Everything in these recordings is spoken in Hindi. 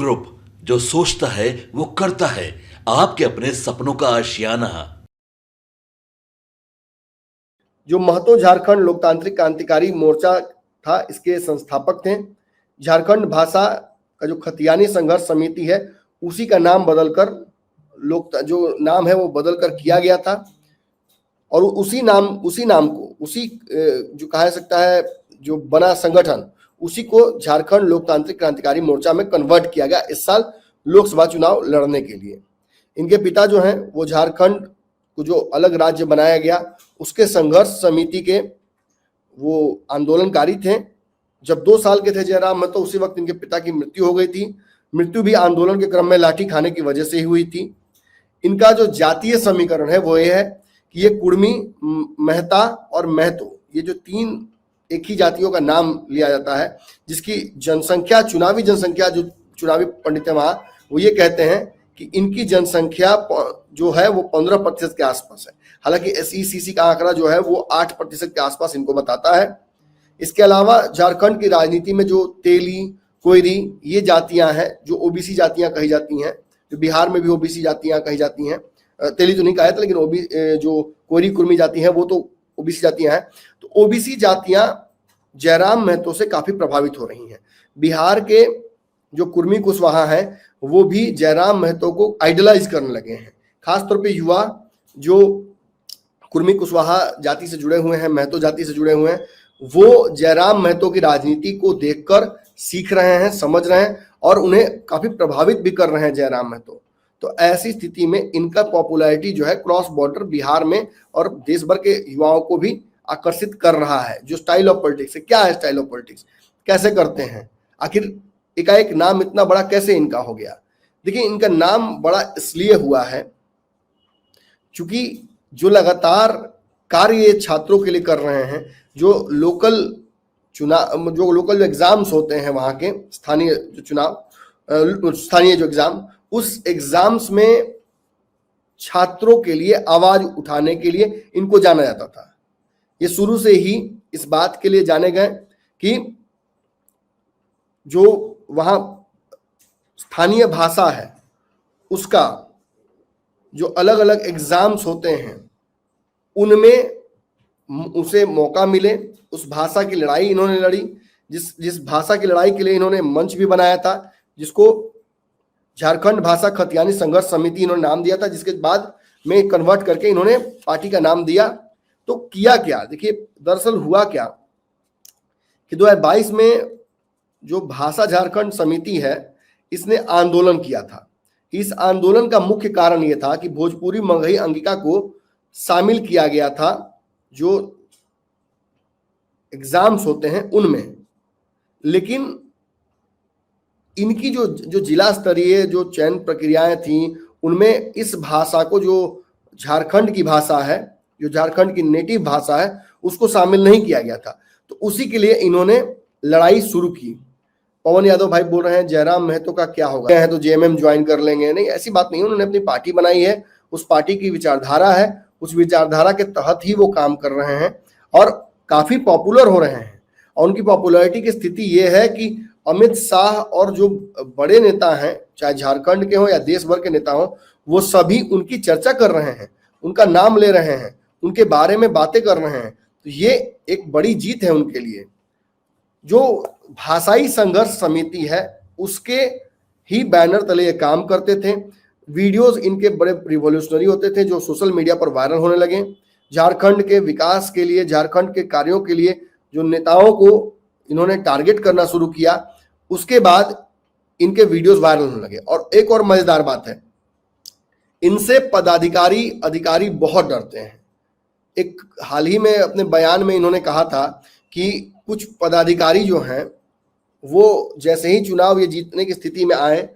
ग्रुप, जो सोचता है वो करता है, आपके अपने सपनों का आशियाना। जो महतो झारखंड लोकतांत्रिक क्रांतिकारी मोर्चा था, इसके संस्थापक थे। झारखंड भाषा का जो खतियानी संघर्ष समिति है, उसी का नाम बदलकर जो नाम है वो बदलकर किया गया था। और उसी नाम को जो कहा जा सकता है जो बना संगठन, उसी को झारखंड लोकतांत्रिक क्रांतिकारी मोर्चा में कन्वर्ट किया गया इस साल लोकसभा चुनाव लड़ने के लिए। इनके पिता जो हैं वो झारखंड को जो अलग राज्य बनाया गया उसके संघर्ष समिति के वो आंदोलनकारी थे। जब 2 साल के थे जयराम महतो, उसी वक्त इनके पिता की मृत्यु हो गई थी। मृत्यु भी आंदोलन के क्रम में लाठी खाने की वजह से ही हुई थी। इनका जो जातीय समीकरण है वो ये है कि ये कुर्मी, मेहता और महतो, ये जो 3 एक ही जातियों का नाम लिया जाता है, जिसकी जनसंख्या, चुनावी जनसंख्या, जो चुनावी पंडित है वहां, वो ये कहते हैं कि इनकी जनसंख्या जो है वो 15% के आसपास है। हालांकि SECC का आंकड़ा जो है वो 8% के आसपास इनको बताता है। इसके अलावा झारखंड की राजनीति में जो तेली, कोयरी, ये जातियां हैं जो OBC जातियां कही जाती हैं, जो बिहार में भी OBC जातियां कही जाती हैं। तेली तो नहीं कहा था, लेकिन जो कोयरी कुर्मी जाति है वो तो OBC जातियां हैं। तो OBC जातियां जयराम महतो से काफी प्रभावित हो रही हैं। बिहार के जो कुर्मी कुशवाहा हैं वो भी जयराम महतो को आइडलाइज करने लगे हैं। खासतौर पे युवा जो कुर्मी कुशवाहा जाति से जुड़े हुए हैं, महतो जाति से जुड़े हुए हैं, वो जयराम महतो की राजनीति को देखकर सीख रहे हैं, समझ रहे हैं और उन्हें काफी प्रभावित भी कर रहे हैं जयराम महतो। तो ऐसी स्थिति में इनका पॉपुलैरिटी जो है क्रॉस बॉर्डर बिहार में और देश भर के युवाओं को भी आकर्षित कर रहा है। जो स्टाइल ऑफ पॉलिटिक्स है, क्या है स्टाइल ऑफ पॉलिटिक्स, कैसे करते हैं, आखिर एकाएक नाम इतना बड़ा कैसे इनका हो गया। देखिए, इनका नाम बड़ा इसलिए हुआ है क्योंकि जो लगातार कार्य ये छात्रों के लिए कर रहे हैं, जो लोकल एग्जाम्स होते हैं वहां के स्थानीय जो एग्जाम, उस एग्जाम्स में छात्रों के लिए आवाज उठाने के लिए इनको जाना जाता था। ये शुरू से ही इस बात के लिए जाने गए कि जो वहां स्थानीय भाषा है उसका जो अलग अलग एग्जाम्स होते हैं उनमें उसे मौका मिले। उस भाषा की लड़ाई इन्होंने लड़ी, जिस भाषा की लड़ाई के लिए इन्होंने मंच भी बनाया था, जिसको झारखंड भाषा खतियानी संघर्ष समिति इन्होंने नाम दिया था, जिसके बाद में कन्वर्ट करके इन्होंने पार्टी का नाम दिया। तो किया क्या, देखिए दरअसल हुआ क्या कि 2022 में जो भाषा झारखंड समिति है इसने आंदोलन किया था। इस आंदोलन का मुख्य कारण यह था कि भोजपुरी मंगही अंगिका को शामिल किया गया था जो एग्जाम्स होते हैं उनमें, लेकिन इनकी जो जिला स्तरीय जो चयन प्रक्रियाएं थी उनमें इस भाषा को, जो झारखंड की भाषा है, जो झारखंड की नेटिव भाषा है, उसको शामिल नहीं किया गया था। तो उसी के लिए इन्होंने लड़ाई शुरू की। पवन यादव भाई बोल रहे हैं जयराम महतो का क्या होगा, है तो JMM ज्वाइन कर लेंगे। नहीं, ऐसी बात नहीं। उन्होंने अपनी पार्टी बनाई है, उस पार्टी की विचारधारा है, उस विचारधारा के तहत ही वो काम कर रहे हैं और काफी पॉपुलर हो रहे हैं। और उनकी पॉपुलैरिटी की स्थिति ये है कि अमित शाह और जो बड़े नेता हैं, चाहे झारखंड के हों या देश भर के नेता हों, वो सभी उनकी चर्चा कर रहे हैं, उनका नाम ले रहे हैं, उनके बारे में बातें कर रहे हैं। तो ये एक बड़ी जीत है उनके लिए। जो भाषाई संघर्ष समिति है उसके ही बैनर तले ये काम करते थे। वीडियोस इनके बड़े रिवॉल्यूशनरी होते थे जो सोशल मीडिया पर वायरल होने लगे। झारखंड के विकास के लिए, झारखंड के कार्यों के लिए जो नेताओं को इन्होंने टारगेट करना शुरू किया, उसके बाद इनके वीडियोस वायरल होने लगे। और एक और मजेदार बात है, इनसे पदाधिकारी अधिकारी बहुत डरते हैं। एक हाल ही में अपने बयान में इन्होंने कहा था कि कुछ पदाधिकारी जो हैं वो जैसे ही चुनाव ये जीतने की स्थिति में आए,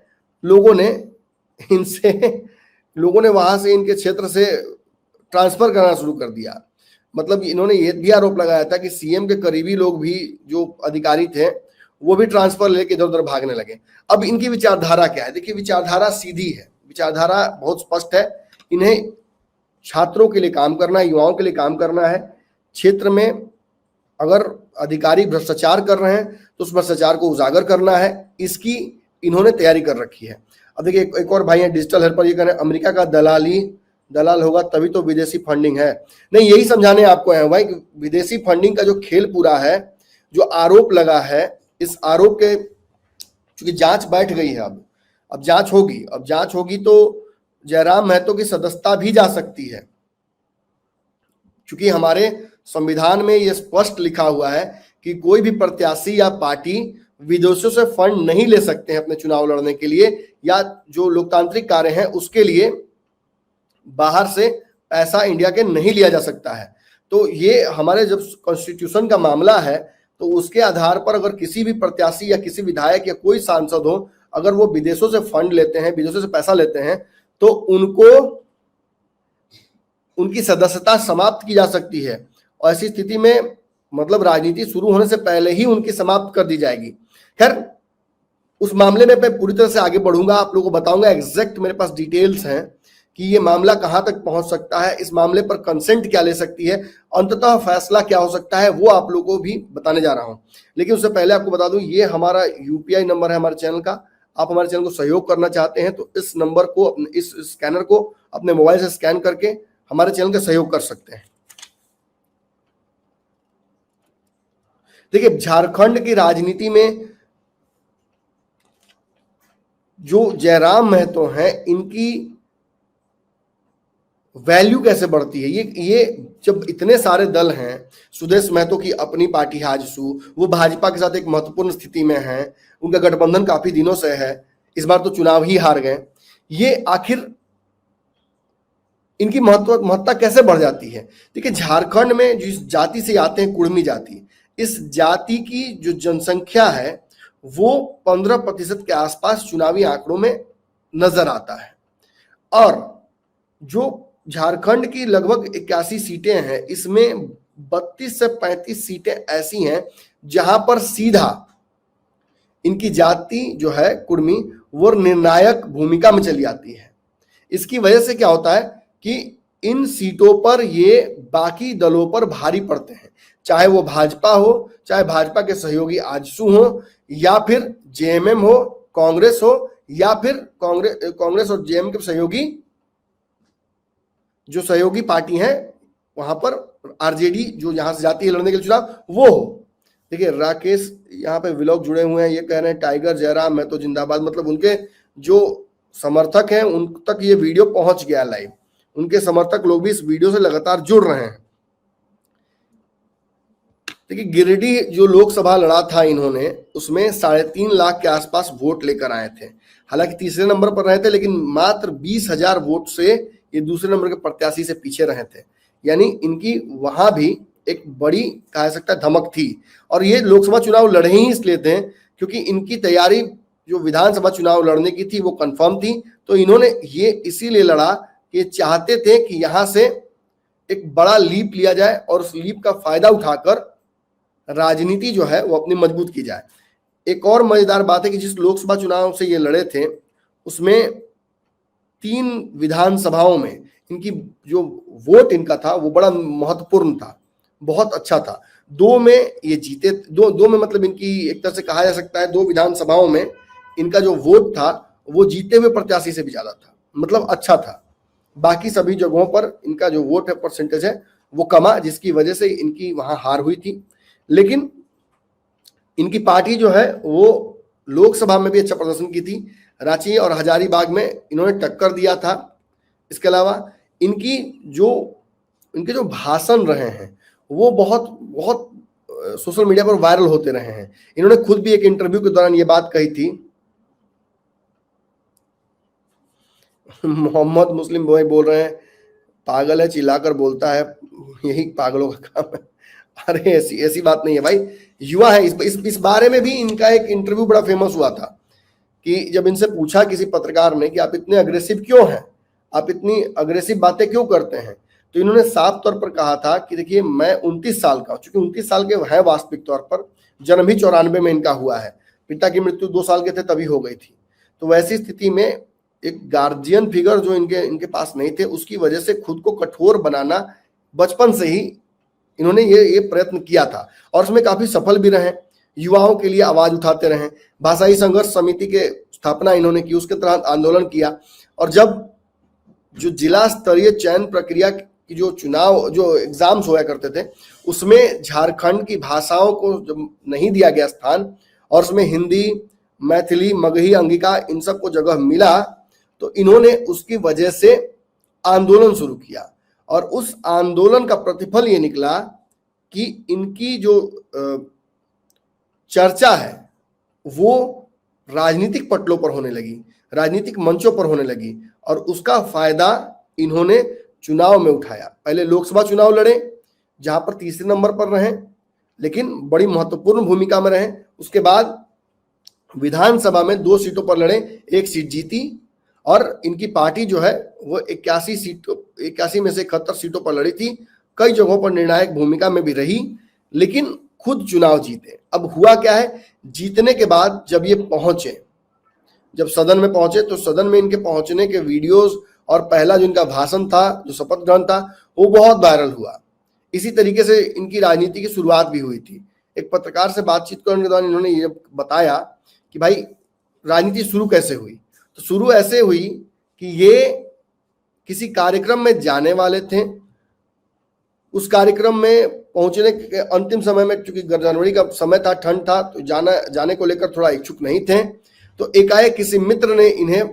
लोगों ने वहां से इनके क्षेत्र से ट्रांसफर करना शुरू कर दिया। मतलब इन्होंने ये भी आरोप लगाया था कि CM के करीबी लोग भी जो अधिकारी थे वो भी ट्रांसफर लेके इधर उधर भागने लगे। अब इनकी विचारधारा क्या है, देखिए विचारधारा सीधी है, विचारधारा बहुत स्पष्ट है। इन्हें छात्रों के लिए काम करना है, युवाओं के लिए काम करना है। क्षेत्र में अगर अधिकारी भ्रष्टाचार कर रहे हैं तो उस भ्रष्टाचार को उजागर करना है। इसकी इन्होंने तैयारी कर रखी है। अब देखिए एक और भाई है डिजिटल हेल्पर, ये कह रहे हैं अमेरिका का दलाल होगा तभी तो विदेशी फंडिंग है। नहीं, यही समझाने आपको है भाई कि विदेशी फंडिंग का जो खेल पूरा है, जो आरोप लगा है, इस आरोप के चूंकि जांच बैठ गई है, अब जांच होगी तो जयराम महतो की सदस्यता भी जा सकती है, क्योंकि हमारे संविधान में यह स्पष्ट लिखा हुआ है कि कोई भी प्रत्याशी या पार्टी विदेशों से फंड नहीं ले सकते हैं अपने चुनाव लड़ने के लिए, या जो लोकतांत्रिक कार्य हैं उसके लिए बाहर से पैसा इंडिया के नहीं लिया जा सकता है। तो ये हमारे जब कॉन्स्टिट्यूशन का मामला है तो उसके आधार पर अगर किसी भी प्रत्याशी या किसी विधायक या कोई सांसद हो, अगर वो विदेशों से फंड लेते हैं, विदेशों से पैसा लेते हैं, तो उनको उनकी सदस्यता समाप्त की जा सकती है। और ऐसी स्थिति में मतलब राजनीति शुरू होने से पहले ही उनकी समाप्त कर दी जाएगी। खैर, उस मामले में मैं पूरी तरह से आगे बढ़ूंगा, आप लोगों को बताऊंगा एग्जैक्ट मेरे पास डिटेल्स हैं कि ये मामला कहां तक पहुंच सकता है, इस मामले पर कंसेंट क्या ले सकती है, अंततः फैसला क्या हो सकता है, वो आप लोगों को भी बताने जा रहा हूं। लेकिन उससे पहले आपको बता दूं, ये हमारा यूपीआई नंबर है हमारे चैनल का। आप हमारे चैनल को सहयोग करना चाहते हैं तो इस नंबर को, इस स्कैनर को अपने मोबाइल से स्कैन करके हमारे चैनल का सहयोग कर सकते हैं। देखिए, झारखंड की राजनीति में जो जयराम महतो हैं, इनकी वैल्यू कैसे बढ़ती है। ये जब इतने सारे दल हैं, सुदेश महतो की अपनी पार्टी है आजसू, वो भाजपा के साथ एक महत्वपूर्ण स्थिति में है, उनका गठबंधन काफी दिनों से है, इस बार तो चुनाव ही हार गए। ये आखिर इनकी महत्ता कैसे बढ़ जाती है। देखिए, झारखंड में जिस जाति से आते हैं, कुर्मी जाति, इस जाति की जो जनसंख्या है वो 15% के आसपास चुनावी आंकड़ों में नजर आता है। और जो झारखंड की लगभग 81 सीटें हैं, इसमें 32 से 35 सीटें ऐसी हैं जहां पर सीधा इनकी जाति जो है कुर्मी, वो निर्णायक भूमिका में चली आती है। इसकी वजह से क्या होता है कि इन सीटों पर ये बाकी दलों पर भारी पड़ते हैं, चाहे वो भाजपा हो, चाहे भाजपा के सहयोगी आजसू हो, या फिर जेएमएम हो, कांग्रेस हो, या फिर कांग्रेस और जेएमएम के सहयोगी जो सहयोगी पार्टी है, वहां पर आरजेडी जो यहां से जाती है लड़ने के लिए चुनाव, वो हो। देखिए, राकेश यहाँ पे व्लॉग जुड़े हुए हैं, ये कह रहे हैं टाइगर जयराम महतो जिंदाबाद। मतलब उनके जो समर्थक हैं उन तक ये वीडियो पहुंच गया लाइव, उनके समर्थक लोग भी इस वीडियो से लगातार जुड़ रहे हैं। देखिए, गिरिडीह जो लोकसभा लड़ा था इन्होंने, उसमें 3.5 लाख के आसपास वोट लेकर आए थे। हालांकि तीसरे नंबर पर रहे थे, लेकिन मात्र 20,000 वोट से ये दूसरे नंबर के प्रत्याशी से पीछे रहे थे। यानी इनकी वहां भी एक बड़ी कह सकता है धमक थी। और ये लोकसभा चुनाव लड़े ही इसलिए थे क्योंकि इनकी तैयारी जो विधानसभा चुनाव लड़ने की थी वो कंफर्म थी। तो इन्होंने ये इसीलिए लड़ा कि चाहते थे कि यहां से एक बड़ा लीप लिया जाए और उस लीप का फायदा उठाकर राजनीति जो है वो अपनी मजबूत की जाए। एक और मजेदार बात है कि जिस लोकसभा चुनाव से ये लड़े थे उसमें 3 विधानसभाओं में इनकी जो वोट इनका था वो बड़ा महत्वपूर्ण था, बहुत अच्छा था। 2 में ये जीते, दो में मतलब इनकी एक तरह से कहा जा सकता है 2 विधानसभाओं में इनका जो वोट था वो जीते हुए प्रत्याशी से भी ज्यादा था, मतलब अच्छा था। बाकी सभी जगहों पर इनका जो वोट है परसेंटेज है वो कमा, जिसकी वजह से इनकी वहां हार हुई थी। लेकिन इनकी पार्टी जो है वो लोकसभा में भी अच्छा प्रदर्शन की थी, रांची और हजारीबाग में इन्होंने टक्कर दिया था। इसके अलावा इनके जो भाषण रहे हैं वो बहुत सोशल मीडिया पर वायरल होते रहे हैं। इन्होंने खुद भी एक इंटरव्यू के दौरान ये बात कही थी। मोहम्मद मुस्लिम भाई बोल रहे हैं पागल है, चिल्लाकर बोलता है, यही पागलों का काम है। अरे ऐसी बात नहीं है भाई, युवा है। इस बारे में भी इनका एक इंटरव्यू बड़ा फेमस हुआ था कि जब इनसे पूछा किसी पत्रकार ने कि आप इतने अग्रेसिव क्यों हैं, आप इतनी अग्रेसिव बातें क्यों करते हैं, तो इन्होंने साफ तौर पर कहा था कि देखिए मैं 29 साल का हूं, चूंकि 29 साल के है वास्तविक तौर पर, जन्म ही 94 में इनका हुआ है, पिता की मृत्यु 2 साल के थे तभी हो गई थी। तो वैसी स्थिति में एक गार्जियन फिगर जो इनके पास नहीं थे, उसकी वजह से खुद को कठोर बनाना बचपन से ही इन्होंने ये प्रयत्न किया था और उसमें काफी सफल भी रहे। युवाओं के लिए आवाज उठाते रहे, भाषाई संघर्ष समिति के स्थापना इन्होंने की, उसके तहत आंदोलन किया। और जब जो जिला स्तरीय चयन प्रक्रिया की जो चुनाव जो एग्जाम्स हुआ करते थे उसमें झारखंड की भाषाओं को जब नहीं दिया गया स्थान और उसमें हिंदी, मैथिली, मगही, अंगिका इन सबको जगह मिला तो इन्होंने उसकी वजह से आंदोलन शुरू किया। और उस आंदोलन का प्रतिफल ये निकला कि इनकी जो चर्चा है वो राजनीतिक पटलों पर होने लगी, राजनीतिक मंचों पर होने लगी और उसका फायदा इन्होंने चुनाव में उठाया। पहले लोकसभा चुनाव लड़े जहां पर तीसरे नंबर पर रहे लेकिन बड़ी महत्वपूर्ण भूमिका में रहे। उसके बाद विधानसभा में 2 सीटों पर लड़े, 1 सीट जीती और इनकी पार्टी जो है वो 81 में से 71 सीटों पर लड़ी थी। कई जगहों पर निर्णायक भूमिका में भी रही लेकिन खुद चुनाव जीते। अब हुआ क्या है, जीतने के बाद जब ये पहुंचे, जब सदन में पहुंचे तो सदन में इनके पहुंचने के वीडियोस और पहला जो इनका भाषण था, जो शपथ ग्रहण था, वो बहुत वायरल हुआ। इसी तरीके से इनकी राजनीति की शुरुआत भी हुई थी। एक पत्रकार से बातचीत करने के दौरान इन्होंने ये बताया कि भाई राजनीति शुरू कैसे हुई। तो शुरू ऐसे हुई कि ये किसी कार्यक्रम में जाने वाले थे, उस कार्यक्रम में पहुंचने के अंतिम समय में चूंकि जनवरी का समय था, ठंड था, तो जाने को लेकर थोड़ा इच्छुक नहीं थे। तो एकाएक किसी मित्र ने इन्हें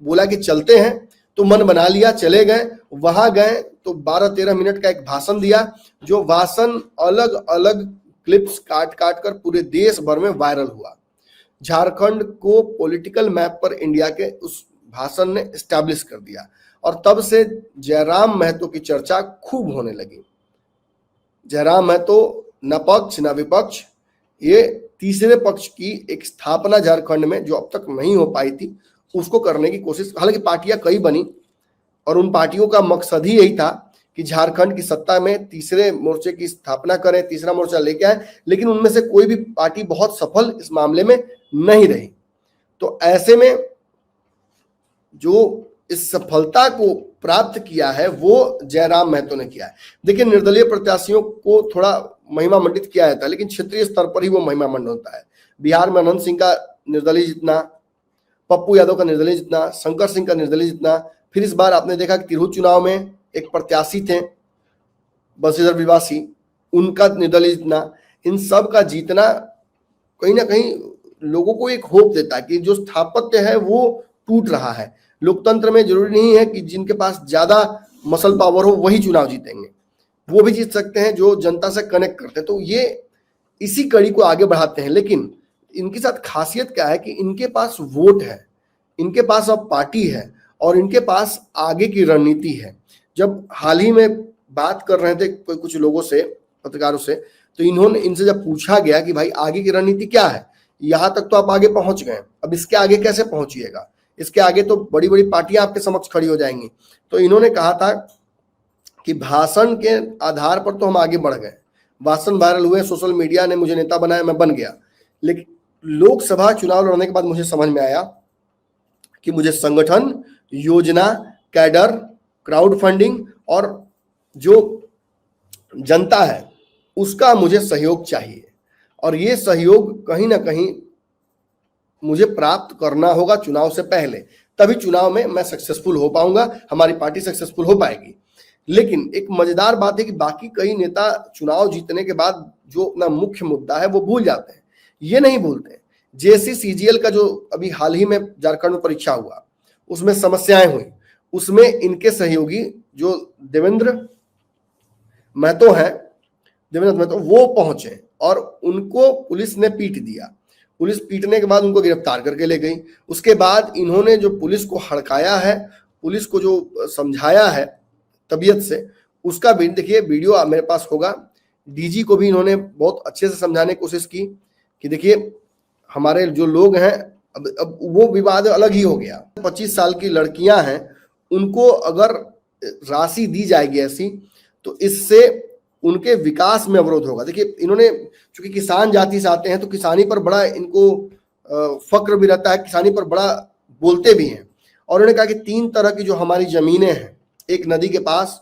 बोला कि चलते हैं, तो मन बना लिया, चले गए। वहां गए तो 12-13 मिनट का एक भाषण दिया, जो भाषण अलग अलग क्लिप्स काट काट कर पूरे देश भर में वायरल हुआ। झारखंड को पॉलिटिकल मैप पर इंडिया के उस भाषण ने एस्टैब्लिश कर दिया और तब से जयराम महतो की चर्चा खूब होने लगी। जयराम महतो न पक्ष न विपक्ष, ये तीसरे पक्ष की एक स्थापना झारखंड में जो अब तक नहीं हो पाई थी उसको करने की कोशिश। हालांकि पार्टियां कई बनी और उन पार्टियों का मकसद ही यही था कि झारखंड की सत्ता में तीसरे मोर्चे की स्थापना करें, तीसरा मोर्चा लेके आए, लेकिन उनमें से कोई भी पार्टी बहुत सफल इस मामले में नहीं रही। तो ऐसे में जो इस सफलता को प्राप्त किया है वो जयराम महतो ने किया है। देखिए, निर्दलीय प्रत्याशियों को थोड़ा महिमा मंडित किया जाता है लेकिन क्षेत्रीय स्तर पर ही वो महिमा मंडित होता है। बिहार में अनंत सिंह का निर्दलीय जितना, पप्पू यादव का निर्दलीय जितना, शंकर सिंह का निर्दलीय जितना, फिर इस बार आपने देखा कि तिरहुत चुनाव में एक प्रत्याशी थे बंशीधर विवासी, उनका निर्दलीय जितना, इन सब का जीतना कहीं ना कहीं लोगों को एक होप देता है कि जो स्थापत्य है वो टूट रहा है। लोकतंत्र में जरूरी नहीं है कि जिनके पास ज्यादा मसल पावर हो वही चुनाव जीतेंगे, वो भी जीत सकते हैं जो जनता से कनेक्ट करते हैं। तो ये इसी कड़ी को आगे बढ़ाते हैं। लेकिन इनके साथ खासियत क्या है कि इनके पास वोट है, इनके पास अब पार्टी है और इनके पास आगे की रणनीति है। जब हाल ही में बात कर रहे थे कुछ लोगों से, पत्रकारों से, तो इनसे जब पूछा गया कि भाई आगे की रणनीति क्या है, यहां तक तो आप आगे पहुंच गए, अब इसके आगे कैसे पहुंचिएगा, इसके आगे तो बड़ी बड़ी पार्टियां आपके समक्ष खड़ी हो जाएंगी। तो इन्होंने कहा था कि भाषण के आधार पर तो हम आगे बढ़ गए, भाषण वायरल हुए, सोशल मीडिया ने मुझे नेता बनाया, मैं बन गया, लेकिन लोकसभा चुनाव लड़ने के बाद मुझे समझ में आया कि मुझे संगठन, योजना, कैडर, क्राउड फंडिंग और जो जनता है उसका मुझे सहयोग चाहिए और ये सहयोग कहीं ना कहीं मुझे प्राप्त करना होगा चुनाव से पहले, तभी चुनाव में मैं सक्सेसफुल हो पाऊंगा, हमारी पार्टी सक्सेसफुल हो पाएगी। लेकिन एक मजेदार बात है कि बाकी कई नेता चुनाव जीतने के बाद जो अपना मुख्य मुद्दा है वो भूल जाते हैं। ये नहीं भूलते। जेसी सीजीएल का जो अभी हाल ही में झारखंड में परीक्षा हुआ उसमें समस्याएं हुई, उसमें इनके सहयोगी जो देवेंद्र महतो हैं, देवेंद्र महतो, वो पहुंचे और उनको पुलिस ने पीट दिया। पुलिस पीटने के बाद उनको गिरफ्तार करके ले गई। उसके बाद इन्होंने जो पुलिस को हड़काया है, पुलिस को जो समझाया है तबीयत से, उसका भी देखिए वीडियो मेरे पास होगा। डीजी को भी इन्होंने बहुत अच्छे से समझाने की कोशिश की कि देखिए हमारे जो लोग हैं, अब वो विवाद अलग ही हो गया। 25 साल की लड़कियां हैं, उनको अगर राशि दी जाएगी ऐसी, तो इससे उनके विकास में अवरोध होगा। देखिए इन्होंने, चूंकि किसान जाति से आते हैं तो किसानी पर बड़ा इनको फक्र भी रहता है, किसानी पर बड़ा बोलते भी हैं। और उन्होंने कहा कि 3 तरह की जो हमारी जमीनें हैं, एक नदी के पास,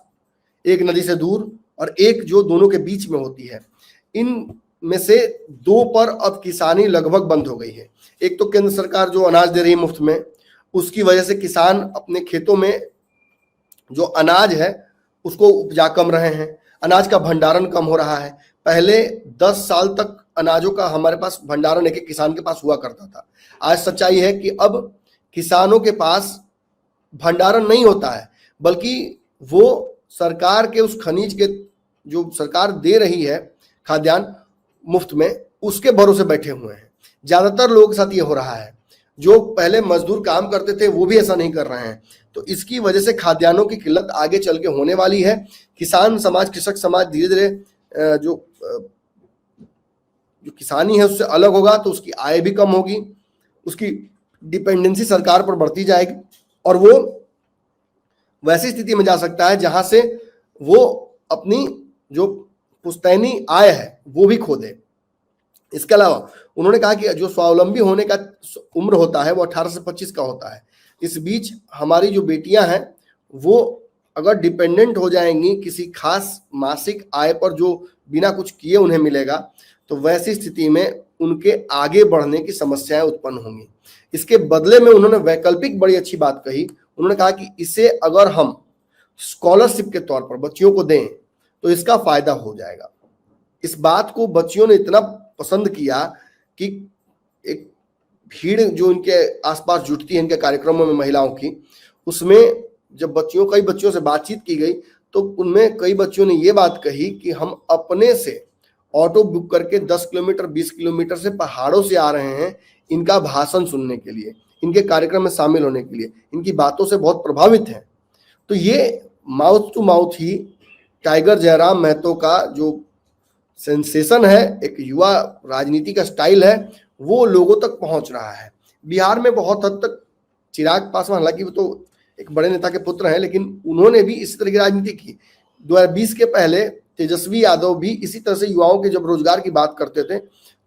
एक नदी से दूर और एक जो दोनों के बीच में होती है, इन में से 2 पर अब किसानी लगभग बंद हो गई है। एक तो केंद्र सरकार जो अनाज दे रही है मुफ्त में, उसकी वजह से किसान अपने खेतों में जो अनाज है उसको उपजा कम रहे हैं, अनाज का भंडारण कम हो रहा है। पहले 10 साल तक अनाजों का हमारे पास भंडारण एक किसान के पास हुआ करता था। आज सच्चाई है कि अब किसानों के पास भंडारण नहीं होता है, बल्कि वो सरकार के उस खनिज के जो सरकार दे रही है खाद्यान्न मुफ्त में, उसके भरोसे बैठे हुए हैं। ज्यादातर लोगों के साथ ये हो रहा है। जो पहले मजदूर काम करते थे वो भी ऐसा नहीं कर रहे हैं। तो इसकी वजह से खाद्यान्नों की किल्लत आगे चल के होने वाली है। किसान समाज, कृषक समाज धीरे धीरे जो किसानी है उससे अलग होगा, तो उसकी आय भी कम होगी, उसकी डिपेंडेंसी सरकार पर बढ़ती जाएगी और वो वैसी स्थिति में जा सकता है जहां से वो अपनी जो पुश्तैनी आय है वो भी खो दे। इसके अलावा उन्होंने कहा कि जो स्वावलंबी होने का उम्र होता है वो 18 से 25 का होता है। इस बीच हमारी जो बेटियां हैं वो अगर डिपेंडेंट हो जाएंगी किसी खास मासिक आय पर जो बिना कुछ किए उन्हें मिलेगा, तो वैसी स्थिति में उनके आगे बढ़ने की समस्याएं उत्पन्न होंगी। इसके बदले में उन्होंने वैकल्पिक बड़ी अच्छी बात कही। उन्होंने कहा कि इसे अगर हम स्कॉलरशिप के तौर पर बच्चियों को दें तो इसका फायदा हो जाएगा। इस बात को बच्चियों ने इतना पसंद किया कि एक भीड़ जो इनके आसपास जुटती है इनके कार्यक्रमों में महिलाओं की, उसमें जब कई बच्चियों से बातचीत की गई तो उनमें कई बच्चियों ने ये बात कही कि हम अपने से ऑटो बुक करके 10 किलोमीटर 20 किलोमीटर से पहाड़ों से आ रहे हैं इनका भाषण सुनने के लिए, इनके कार्यक्रम में शामिल होने के लिए, इनकी बातों से बहुत प्रभावित हैं। तो ये माउथ टू माउथ ही टाइगर जयराम महतो का जो सेंसेशन है, एक युवा राजनीति का स्टाइल है, वो लोगों तक पहुंच रहा है। बिहार में बहुत हद तक चिराग पासवान, हालांकि वो तो एक बड़े नेता के पुत्र हैं, लेकिन उन्होंने भी इसी तरह की राजनीति की। 2020 के पहले तेजस्वी यादव भी इसी तरह से युवाओं के जब रोजगार की बात करते थे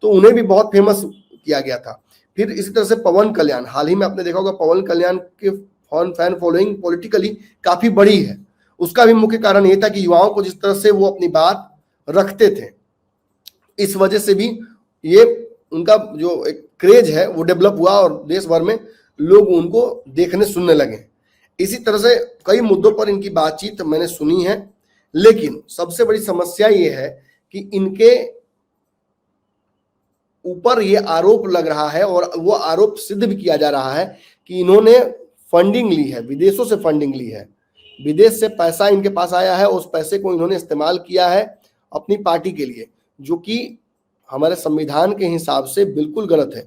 तो उन्हें भी बहुत फेमस किया गया था। फिर इसी तरह से पवन कल्याण, हाल ही में आपने देखा होगा पवन कल्याण के फैन फॉलोइंग पॉलिटिकली काफी बड़ी है। उसका भी मुख्य कारण ये था कि युवाओं को जिस तरह से वो अपनी बात रखते थे, इस वजह से भी ये उनका जो एक क्रेज है वो डेवलप हुआ और देश भर में लोग उनको देखने सुनने लगे। इसी तरह से कई मुद्दों पर इनकी बातचीत मैंने सुनी है, लेकिन सबसे बड़ी समस्या ये है कि इनके ऊपर ये आरोप लग रहा है और वो आरोप सिद्ध भी किया जा रहा है कि इन्होंने फंडिंग ली है, विदेशों से फंडिंग ली है, विदेश से पैसा इनके पास आया है, उस पैसे को इन्होंने इस्तेमाल किया है अपनी पार्टी के लिए, जो कि हमारे संविधान के हिसाब से बिल्कुल गलत है।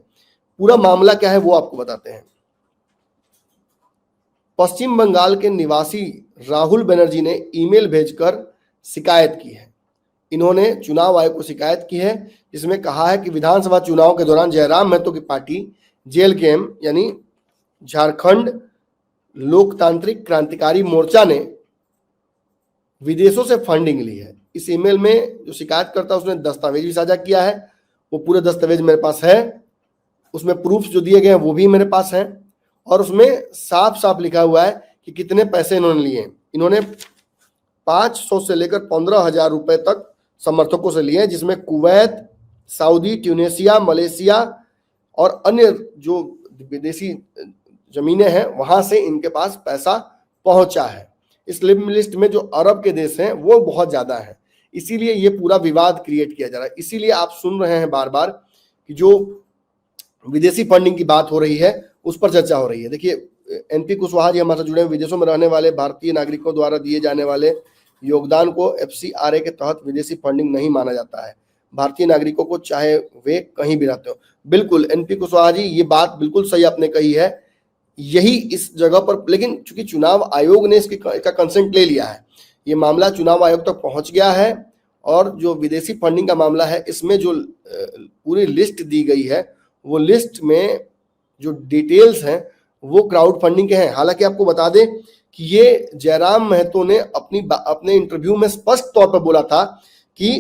पूरा मामला क्या है वो आपको बताते हैं। पश्चिम बंगाल के निवासी राहुल बनर्जी ने ईमेल भेजकर शिकायत की है। इन्होंने चुनाव आयोग को शिकायत की है, जिसमें कहा है कि विधानसभा चुनाव के दौरान जयराम महतो की पार्टी जेएलकेएम यानी झारखंड लोकतांत्रिक क्रांतिकारी मोर्चा ने विदेशों से फंडिंग ली है। इस ईमेल में जो शिकायत करता है उसने दस्तावेज भी साझा किया है, वो पूरे दस्तावेज मेरे पास है, उसमें प्रूफ जो दिए गए हैं वो भी मेरे पास हैं और उसमें साफ साफ लिखा हुआ है कि कितने पैसे इन्होंने लिए। इन्होंने 500 से लेकर 15,000 रुपए तक समर्थकों से लिए, जिसमें कुवैत, सऊदी, ट्यूनेशिया, मलेशिया और अन्य जो विदेशी जमीनें हैं वहां से इनके पास पैसा पहुंचा है। इस लिस्ट में जो अरब के देश हैं वो बहुत ज्यादा है, इसीलिए ये पूरा विवाद क्रिएट किया जा रहा है। इसीलिए आप सुन रहे हैं बार बार कि जो विदेशी फंडिंग की बात हो रही है उस पर चर्चा हो रही है। देखिए एनपी कुशवाहा जी हमारे साथ जुड़े हैं। विदेशों में रहने वाले भारतीय नागरिकों द्वारा दिए जाने वाले योगदान को एफसीआरए के तहत विदेशी फंडिंग नहीं माना जाता है, भारतीय नागरिकों को चाहे वे कहीं भी रहते हो। बिल्कुल एनपी कुशवाहा जी, ये बात बिल्कुल सही आपने कही है, यही इस जगह पर, लेकिन चूंकि चुनाव आयोग ने इसका कंसेंट ले लिया है, ये मामला चुनाव आयोग तक पहुंच गया है और जो विदेशी फंडिंग का मामला है इसमें जो पूरी लिस्ट दी गई है वो लिस्ट में जो डिटेल्स हैं वो क्राउड फंडिंग के हैं। हालांकि आपको बता दें कि ये जयराम महतो ने अपने इंटरव्यू में स्पष्ट तौर पर बोला था कि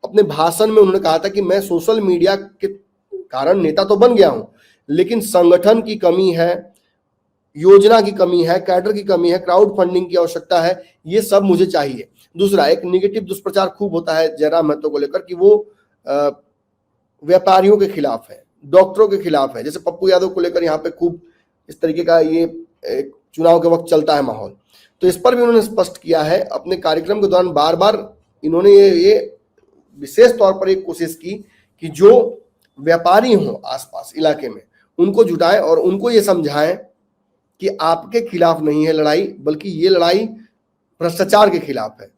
अपने भाषण में उन्होंने कहा था कि मैं सोशल मीडिया के कारण नेता तो बन गया हूं, लेकिन संगठन की कमी है, योजना की कमी है, कैडर की कमी है, क्राउड फंडिंग की आवश्यकता है, ये सब मुझे चाहिए। दूसरा, एक निगेटिव दुष्प्रचार खूब होता है जयराम महतो को लेकर कि वो व्यापारियों के खिलाफ है, डॉक्टरों के खिलाफ है। जैसे पप्पू यादव को लेकर यहाँ पे खूब इस तरीके का ये एक चुनाव के वक्त चलता है माहौल, तो इस पर भी उन्होंने स्पष्ट किया है अपने कार्यक्रम के दौरान। बार बार इन्होंने ये विशेष तौर पर एक कोशिश की कि जो व्यापारी हों आसपास इलाके में उनको जुटाएं और उनको ये समझाएं कि आपके खिलाफ नहीं है लड़ाई, बल्कि ये लड़ाई भ्रष्टाचार के खिलाफ है।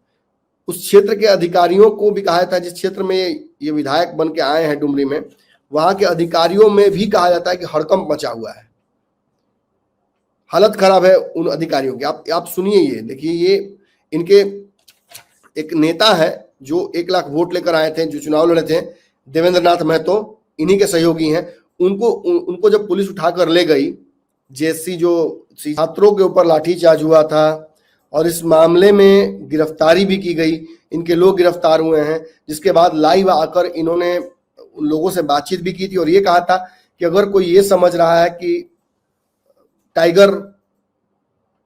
उस क्षेत्र के अधिकारियों को भी कहा जाता है, जिस क्षेत्र में ये विधायक बन के आए हैं डुमरी में, वहां के अधिकारियों में भी कहा जाता है कि हड़कंप मचा हुआ है, हालत खराब है उन अधिकारियों की। आप सुनिए, ये देखिए, ये इनके एक नेता है जो 1 लाख वोट लेकर आए थे, जो चुनाव लड़े थे, देवेंद्र नाथ महतो, इन्हीं के सहयोगी हैं। उनको जब पुलिस उठाकर ले गई, जैसी जो छात्रों के ऊपर लाठीचार्ज हुआ था और इस मामले में गिरफ्तारी भी की गई, इनके लोग गिरफ्तार हुए हैं, जिसके बाद लाइव आकर इन्होंने उन लोगों से बातचीत भी की थी और ये कहा था कि अगर कोई ये समझ रहा है कि टाइगर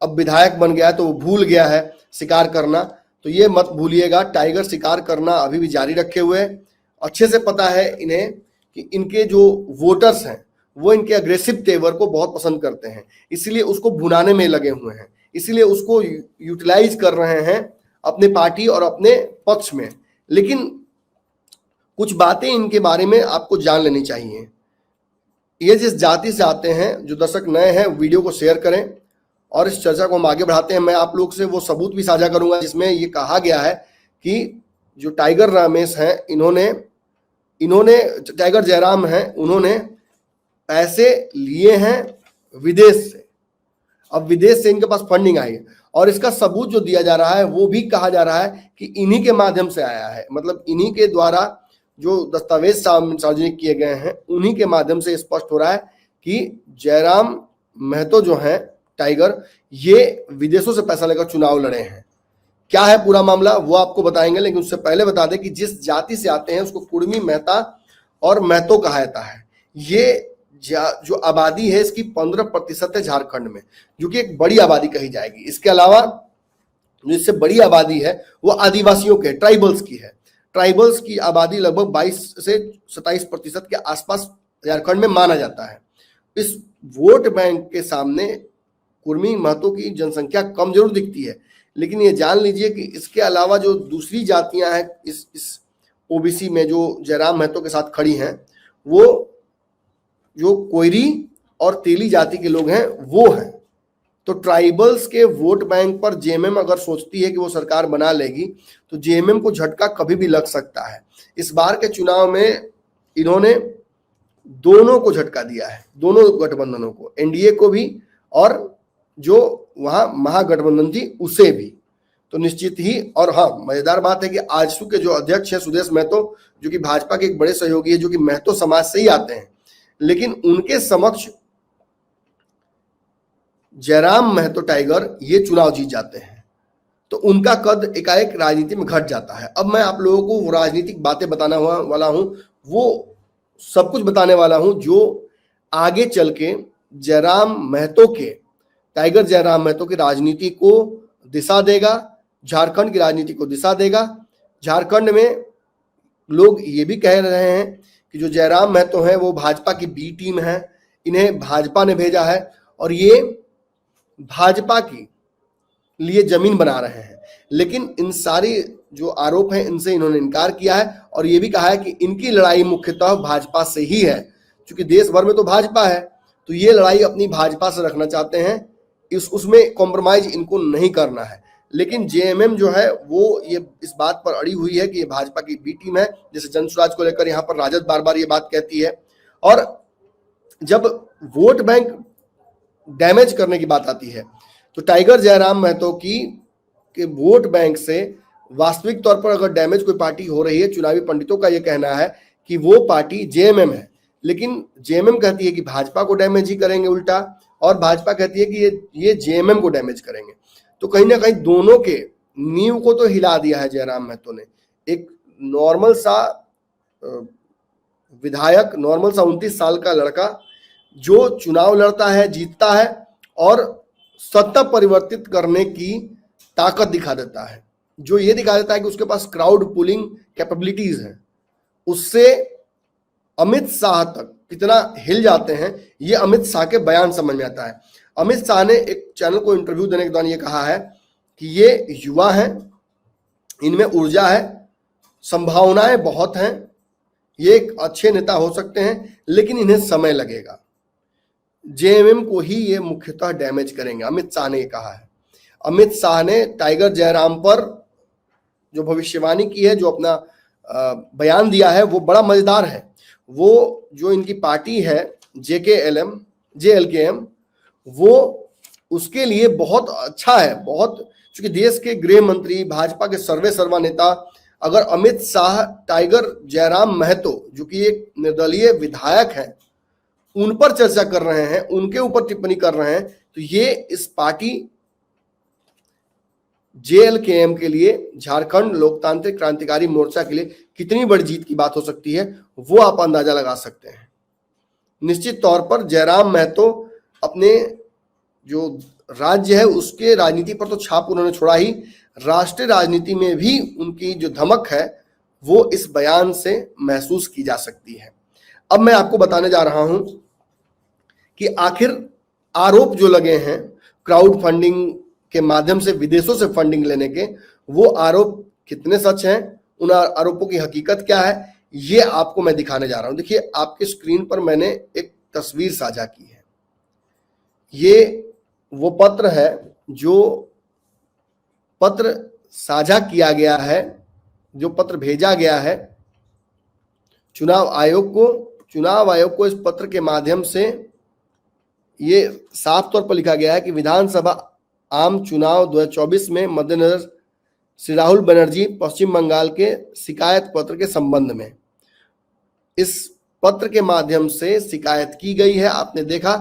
अब विधायक बन गया है तो वो भूल गया है शिकार करना, तो ये मत भूलिएगा, टाइगर शिकार करना अभी भी जारी रखे हुए है। अच्छे से पता है इन्हें कि इनके जो वोटर्स हैं वो इनके अग्रेसिव तेवर को बहुत पसंद करते हैं, इसलिए उसको भुनाने में लगे हुए हैं, इसलिए उसको यूटिलाइज कर रहे हैं अपने पार्टी और अपने पक्ष में। लेकिन कुछ बातें इनके बारे में आपको जान लेनी चाहिए। ये जिस जाति से आते हैं, जो दर्शक नए हैं वीडियो को शेयर करें और इस चर्चा को हम आगे बढ़ाते हैं। मैं आप लोग से वो सबूत भी साझा करूंगा जिसमें ये कहा गया है कि जो टाइगर रमेश हैं, इन्होंने टाइगर जयराम हैं, उन्होंने पैसे लिए हैं विदेश से। अब विदेश से इनके पास फंडिंग आई है और इसका सबूत जो दिया जा रहा है वो भी कहा जा रहा है कि इन्हीं के माध्यम से आया है, मतलब इन्हीं के द्वारा जो दस्तावेज सार्वजनिक किए गए हैं उन्हीं के माध्यम से स्पष्ट हो रहा है कि जयराम महतो जो हैं टाइगर, ये विदेशों से पैसा लेकर चुनाव लड़े हैं। क्या है पूरा मामला वो आपको बताएंगे, लेकिन उससे पहले बता दें कि जिस जाति से आते हैं उसको कुर्मी, मेहता और महतो कहा जाता है। ये जो आबादी है इसकी 15% है झारखंड में, जो कि एक बड़ी आबादी कही जाएगी। इसके अलावा जो इससे बड़ी आबादी है वो आदिवासियों के, ट्राइबल्स की है। ट्राइबल्स की आबादी लगभग 22 से 27% के आसपास झारखंड में माना जाता है। इस वोट बैंक के सामने कुर्मी, महतो की जनसंख्या कम जरूर दिखती है, लेकिन ये जान लीजिए कि इसके अलावा जो दूसरी जातियां हैं इस ओबीसी में जो जयराम महतो के साथ खड़ी हैं, वो जो कोयरी और तेली जाति के लोग हैं वो हैं। तो ट्राइबल्स के वोट बैंक पर जेएमएम अगर सोचती है कि वो सरकार बना लेगी तो जेएमएम को झटका कभी भी लग सकता है। इस बार के चुनाव में इन्होंने दोनों को झटका दिया है, दोनों गठबंधनों को, एनडीए को भी और जो वहां महागठबंधन थी उसे भी। तो निश्चित ही, और हाँ मजेदार बात है कि आजसू के जो अध्यक्ष है सुदेश महतो, जो कि भाजपा के एक बड़े सहयोगी है, जो कि महतो समाज से ही आते हैं, लेकिन उनके समक्ष जयराम महतो टाइगर ये चुनाव जीत जाते हैं, तो उनका कद एकाएक राजनीति में घट जाता है। अब मैं आप लोगों को वो राजनीतिक बातें बताने वाला हूं, वो सब कुछ बताने वाला हूं जो आगे चल के जयराम महतो के, टाइगर जयराम महतो की राजनीति को दिशा देगा, झारखंड की राजनीति को दिशा देगा। झारखंड में लोग ये भी कह रहे हैं कि जो जयराम महतो हैं वो भाजपा की बी टीम है, इन्हें भाजपा ने भेजा है और ये भाजपा की लिए जमीन बना रहे हैं। लेकिन इन सारी जो आरोप हैं इनसे इन्होंने इनकार किया है और ये भी कहा है कि इनकी लड़ाई मुख्यतः भाजपा से ही है, क्योंकि देश भर में तो भाजपा है, तो ये लड़ाई अपनी भाजपा से रखना चाहते हैं, उसमें कॉम्प्रोमाइज इनको नहीं करना है। लेकिन जेएमएम जो है वो ये इस बात पर अड़ी हुई है कि ये भाजपा की बी टीम है। जैसे जनसुराज को लेकर यहाँ पर राजद बार बार ये बात कहती है। और जब वोट बैंक डैमेज करने की बात आती है तो टाइगर जयराम महतो की के वोट बैंक से वास्तविक तौर पर अगर डैमेज कोई पार्टी हो रही है, चुनावी पंडितों का यह कहना है कि वो पार्टी जेएमएम है, लेकिन जेएमएम कहती है कि भाजपा को डैमेज ही करेंगे उल्टा, और भाजपा कहती है कि ये जेएमएम को डैमेज करेंगे। तो कहीं ना कहीं दोनों के नींव को तो हिला दिया है जयराम महतो ने। एक नॉर्मल सा विधायक, नॉर्मल सा 29 साल का लड़का जो चुनाव लड़ता है, जीतता है और सत्ता परिवर्तित करने की ताकत दिखा देता है, जो ये दिखा देता है कि उसके पास क्राउड पुलिंग कैपेबिलिटीज हैं, उससे अमित शाह तक कितना हिल जाते हैं, ये अमित शाह के बयान समझ में आता है। अमित शाह ने एक चैनल को इंटरव्यू देने के दौरान ये कहा है कि ये युवा हैं, इनमें ऊर्जा है, संभावनाएं बहुत हैं, ये एक अच्छे नेता हो सकते हैं, लेकिन इन्हें समय लगेगा, जेएमएम को ही ये मुख्यतः डैमेज करेंगे, अमित शाह ने ये कहा है। अमित शाह ने टाइगर जयराम पर जो भविष्यवाणी की है, जो अपना बयान दिया है, वो बड़ा मजेदार है। वो जो इनकी पार्टी है JLKM, वो उसके लिए बहुत अच्छा है, बहुत, चूंकि देश के गृह मंत्री, भाजपा के सर्वे सर्वा नेता, अगर अमित शाह टाइगर जयराम महतो जो कि एक निर्दलीय विधायक हैं, उन पर चर्चा कर रहे हैं, उनके ऊपर टिप्पणी कर रहे हैं, तो ये इस पार्टी JLKM के लिए, झारखंड लोकतांत्रिक क्रांतिकारी मोर्चा के लिए कितनी बड़ी जीत की बात हो सकती है, वो आप अंदाजा लगा सकते हैं। निश्चित तौर पर जयराम महतो अपने जो राज्य है उसके राजनीति पर तो छाप उन्होंने छोड़ा ही, राष्ट्रीय राजनीति में भी उनकी जो धमक है वो इस बयान से महसूस की जा सकती है। अब मैं आपको बताने जा रहा हूं कि आखिर आरोप जो लगे हैं क्राउड फंडिंग के माध्यम से विदेशों से फंडिंग लेने के, वो आरोप कितने सच हैं, उन आरोपों की हकीकत क्या है, ये आपको मैं दिखाने जा रहा हूं। देखिए, आपके स्क्रीन पर मैंने एक तस्वीर साझा की है। ये वो पत्र है जो पत्र साझा किया गया है, जो पत्र भेजा गया है चुनाव आयोग को। चुनाव आयोग को इस पत्र के माध्यम से ये साफ तौर पर लिखा गया है कि विधानसभा आम चुनाव 2024 में मद्देनजर श्री राहुल बनर्जी पश्चिम बंगाल के शिकायत पत्र के संबंध में, इस पत्र के माध्यम से शिकायत की गई है। आपने देखा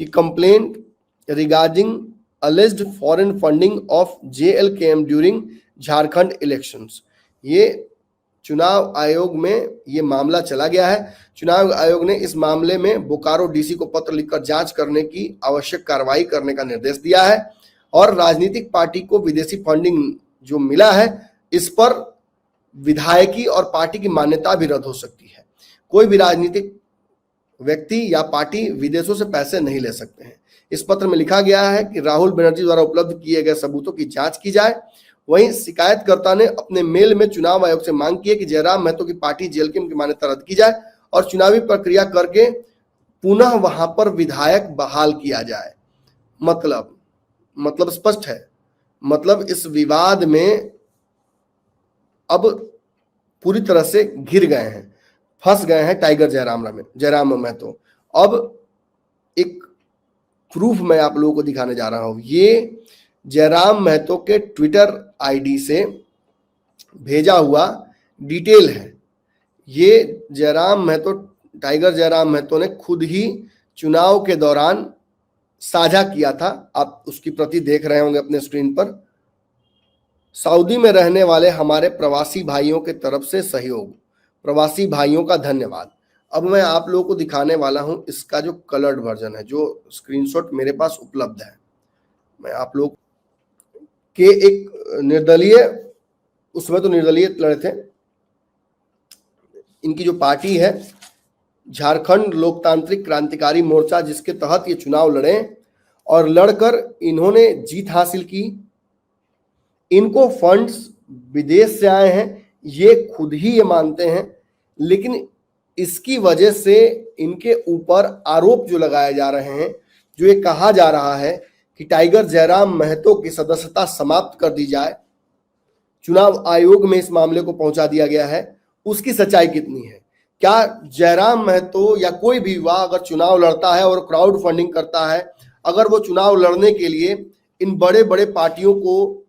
कि complaint regarding alleged foreign funding of JLKM during Jharkhand elections, ये चुनाव आयोग में ये मामला चला गया है। चुनाव आयोग ने इस मामले में बोकारो डीसी को पत्र लिखकर जांच करने की आवश्यक कार्रवाई करने का निर्देश दिया है और राजनीतिक पार्टी को विदेशी फंडिंग जो मिला है इस पर विधायकी और पार्टी की मान्यता भी रद्द हो सकती है। कोई भी राजनीतिक व्यक्ति या पार्टी विदेशों से पैसे नहीं ले सकते हैं। इस पत्र में लिखा गया है कि राहुल बनर्जी द्वारा उपलब्ध किए गए सबूतों की जांच की जाए। वहीं शिकायतकर्ता ने अपने मेल में चुनाव आयोग से मांग की है कि जयराम महतो की पार्टी JLKM की मान्यता रद्द की जाए और चुनावी प्रक्रिया करके पुनः वहां पर विधायक बहाल किया जाए। मतलब स्पष्ट है, मतलब इस विवाद में अब पूरी तरह से घिर गए हैं, फंस गए हैं टाइगर जयराम महतो। अब एक प्रूफ मैं आप लोगों को दिखाने जा रहा हूं। ये जयराम महतो के ट्विटर आईडी से भेजा हुआ डिटेल है। ये टाइगर जयराम महतो ने खुद ही चुनाव के दौरान साझा किया था। आप उसकी प्रति देख रहे होंगे अपने स्क्रीन पर। सऊदी में रहने वाले हमारे प्रवासी भाइयों के तरफ से सहयोग, प्रवासी भाइयों का धन्यवाद। अब मैं आप लोगों को दिखाने वाला हूं इसका जो कलर्ड वर्जन है, जो स्क्रीनशॉट मेरे पास उपलब्ध है। मैं आप लोग के एक निर्दलीय, उसमें तो निर्दलीय लड़े थे, इनकी जो पार्टी है झारखंड लोकतांत्रिक क्रांतिकारी मोर्चा, जिसके तहत ये चुनाव लड़े और लड़कर इन्होंने जीत हासिल की। इनको फंड्स विदेश से आए हैं, ये खुद ही ये मानते हैं, लेकिन इसकी वजह से इनके ऊपर आरोप जो लगाए जा रहे हैं, जो ये कहा जा रहा है कि टाइगर जयराम महतो की सदस्यता समाप्त कर दी जाए, चुनाव आयोग में इस मामले को पहुंचा दिया गया है, उसकी सच्चाई कितनी है? क्या जयराम महतो या कोई भी युवा अगर चुनाव लड़ता है और क्राउड फंडिंग करता है, अगर वो चुनाव लड़ने के लिए इन बड़े बड़े पार्टियों को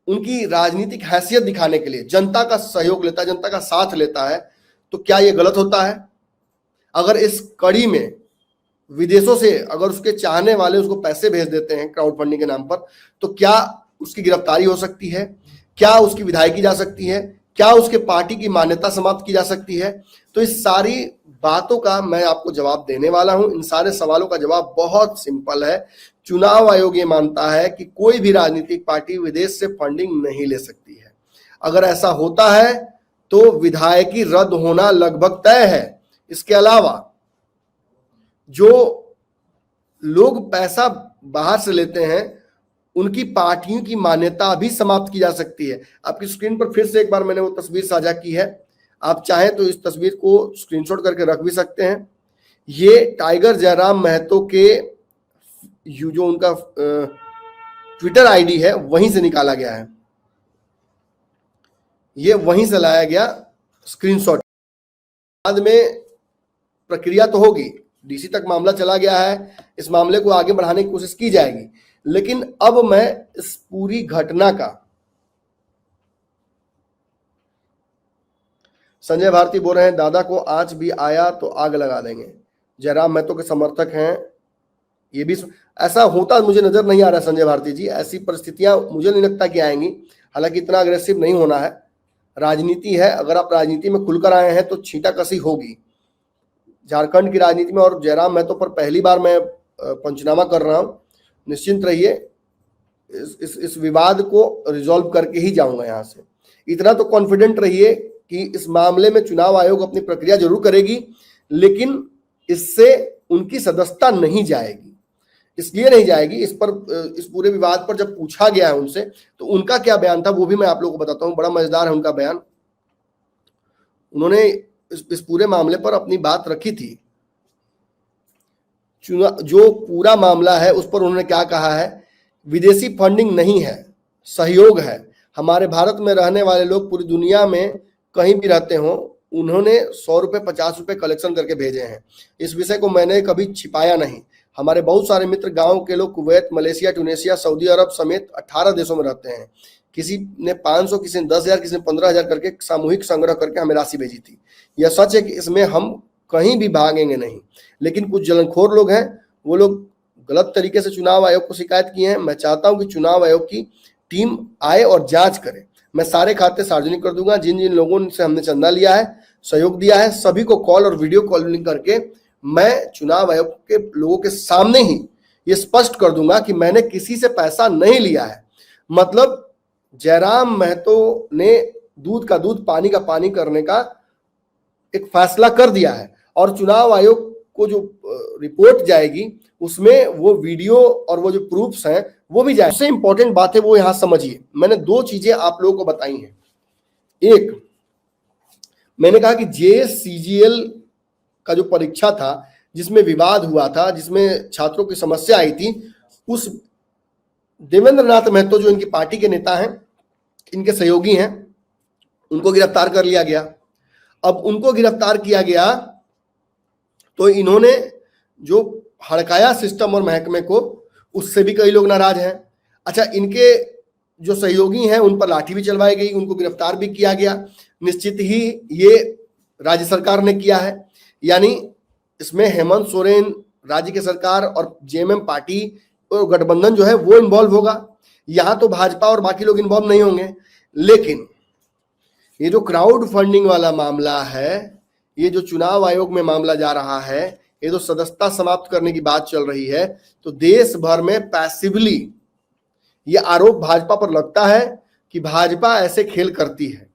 उनकी राजनीतिक हैसियत दिखाने के लिए जनता का सहयोग लेता है, जनता का साथ लेता है, तो क्या ये गलत होता है? अगर इस कड़ी में विदेशों से अगर उसके चाहने वाले उसको पैसे भेज देते हैं क्राउड फंडिंग के नाम पर, तो क्या उसकी गिरफ्तारी हो सकती है? क्या उसकी विधायकी जा सकती है? क्या उसके पार्टी की मान्यता समाप्त की जा सकती है? तो इस सारी बातों का मैं आपको जवाब देने वाला हूं। इन सारे सवालों का जवाब बहुत सिंपल है। चुनाव आयोग ये मानता है कि कोई भी राजनीतिक पार्टी विदेश से फंडिंग नहीं ले सकती है। अगर ऐसा होता है तो विधायकी रद्द होना लगभग तय है। इसके अलावा जो लोग पैसा बाहर से लेते हैं उनकी पार्टियों की मान्यता भी समाप्त की जा सकती है। आपकी स्क्रीन पर फिर से एक बार मैंने वो तस्वीर साझा की है, आप चाहें तो इस तस्वीर को स्क्रीनशॉट करके रख भी सकते हैं। ये टाइगर जयराम महतो के जो उनका ट्विटर आईडी है वहीं से निकाला गया है, ये वहीं से लाया गया स्क्रीनशॉट। बाद में प्रक्रिया तो होगी, डीसी तक मामला चला गया है, इस मामले को आगे बढ़ाने की कोशिश की जाएगी, लेकिन अब मैं इस पूरी घटना का, संजय भारती बोल रहे हैं दादा को आंच भी आया तो आग लगा देंगे, जयराम महतो के समर्थक हैं, ये भी ऐसा होता मुझे नजर नहीं आ रहा संजय भारती जी, ऐसी परिस्थितियां मुझे नहीं लगता कि आएंगी। हालांकि इतना अग्रेसिव नहीं होना है, राजनीति है, अगर आप राजनीति में खुलकर आए हैं तो छींटाकशी होगी। झारखंड की राजनीति में और जयराम महतो पर पहली बार मैं पंचनामा कर रहा हूं, निश्चिंत रहिए, इस विवाद को रिजॉल्व करके ही जाऊंगा यहां से। इतना तो कॉन्फिडेंट रहिए कि इस मामले में चुनाव आयोग अपनी प्रक्रिया जरूर करेगी, लेकिन इससे उनकी सदस्यता नहीं जाएगी। इसलिए नहीं जाएगी, इस पूरे विवाद पर जब पूछा गया है उनसे तो उनका क्या बयान था वो भी मैं आप लोगों को बताता हूं, बड़ा मजेदार है उनका बयान। उन्होंने इस पूरे मामले पर अपनी बात रखी थी, जो पूरा मामला है उस पर उन्होंने क्या कहा है, विदेशी फंडिंग नहीं है, सहयोग है, हमारे भारत में रहने वाले लोग पूरी दुनिया में कहीं भी रहते हो उन्होंने 100 रुपये 50 रुपये कलेक्शन करके भेजे हैं। इस विषय को मैंने कभी छिपाया नहीं। हमारे बहुत सारे मित्र गांव के लोग कुवैत, मलेशिया, ट्यूनेशिया, सऊदी अरब समेत 18 देशों में रहते हैं। किसी ने 500, किसी ने 10,000, किसी ने 15,000 करके सामूहिक संग्रह करके हमें राशि भेजी थी। यह सच है कि इसमें हम कहीं भी भागेंगे नहीं, लेकिन कुछ जलनखोर लोग हैं, वो लोग गलत तरीके से चुनाव आयोग को शिकायत किए हैं। मैं चाहता हूं कि चुनाव आयोग की टीम आए और जांच करे। मैं सारे खाते सार्वजनिक कर दूंगा, जिन जिन लोगों से हमने चंदा लिया है, सहयोग दिया है, सभी को कॉल और वीडियो कॉलिंग करके मैं चुनाव आयोग के लोगों के सामने ही ये स्पष्ट कर दूंगा कि मैंने किसी से पैसा नहीं लिया है। मतलब जयराम महतो ने दूध का दूध पानी का पानी करने का एक फैसला कर दिया है, और चुनाव आयोग को जो रिपोर्ट जाएगी उसमें वो वीडियो और वो जो प्रूफ्स हैं वो भी जाए। सबसे इंपॉर्टेंट बात है वो यहां समझिए, मैंने 2 चीजें आप लोगों को बताई हैं। एक, मैंने कहा कि JCGL का जो परीक्षा था जिसमें विवाद हुआ था, जिसमें छात्रों की समस्या आई थी, उस देवेंद्र नाथ महतो जो इनकी पार्टी के नेता हैं, इनके सहयोगी हैं, उनको गिरफ्तार कर लिया गया। अब उनको गिरफ्तार किया गया तो इन्होंने जो हड़काया सिस्टम और महकमे को, उससे भी कई लोग नाराज हैं। अच्छा, इनके जो सहयोगी हैं उन पर लाठी भी चलवाई गई, उनको गिरफ्तार भी किया गया। निश्चित ही ये राज्य सरकार ने किया है, यानी इसमें हेमंत सोरेन, राज्य की सरकार और JMM पार्टी और गठबंधन जो है वो इन्वॉल्व होगा। यहां तो भाजपा और बाकी लोग इन्वॉल्व नहीं होंगे। लेकिन ये जो क्राउड फंडिंग वाला मामला है, ये जो चुनाव आयोग में मामला जा रहा है, ये जो सदस्यता समाप्त करने की बात चल रही है, तो देश भर में पैसिवली ये आरोप भाजपा पर लगता है कि भाजपा ऐसे खेल करती है।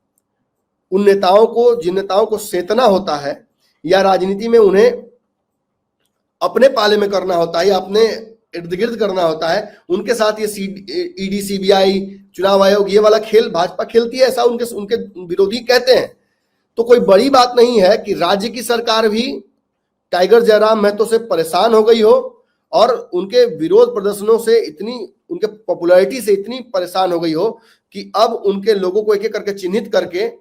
उन नेताओं को, जिन नेताओं को चेतना होता है या राजनीति में उन्हें अपने पाले में करना होता है या अपने इर्द गिर्द करना होता है, उनके साथ ये ED, CBI, चुनाव आयोग, ये वाला खेल भाजपा खेलती है, ऐसा उनके विरोधी कहते हैं। तो कोई बड़ी बात नहीं है कि राज्य की सरकार भी टाइगर जयराम महतो से परेशान हो गई हो और उनके विरोध प्रदर्शनों से इतनी, उनके पॉपुलैरिटी से इतनी परेशान हो गई हो कि अब उनके लोगों को एक एक करके चिन्हित करके